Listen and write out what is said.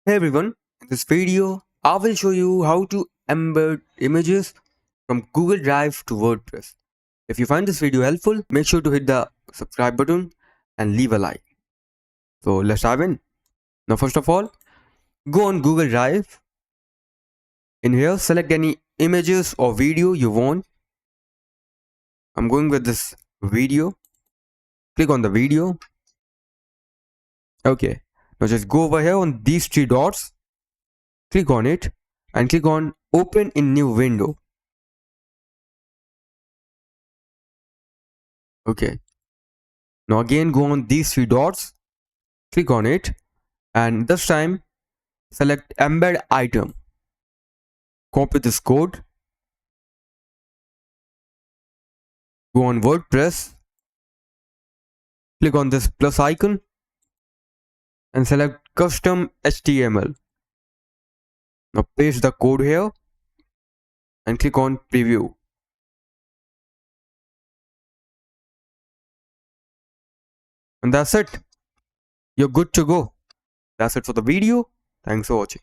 Hey everyone, in this video, I will show you how to embed images from Google Drive to WordPress. If you find this video helpful, make sure to hit the subscribe button and leave a like. So let's dive in. Now first of all, go on Google Drive. In here, select any images or video you want. I'm going with this video. Click on the video. Okay, now just go over here on these three dots. Click on it and click on open in new window. Okay, now again go on these three dots, click on it, and this time select embed item. Copy this code, go on WordPress, click on this plus icon and select custom HTML. Now paste the code here and click on preview. And that's it. You're good to go. That's it for the video. Thanks for watching.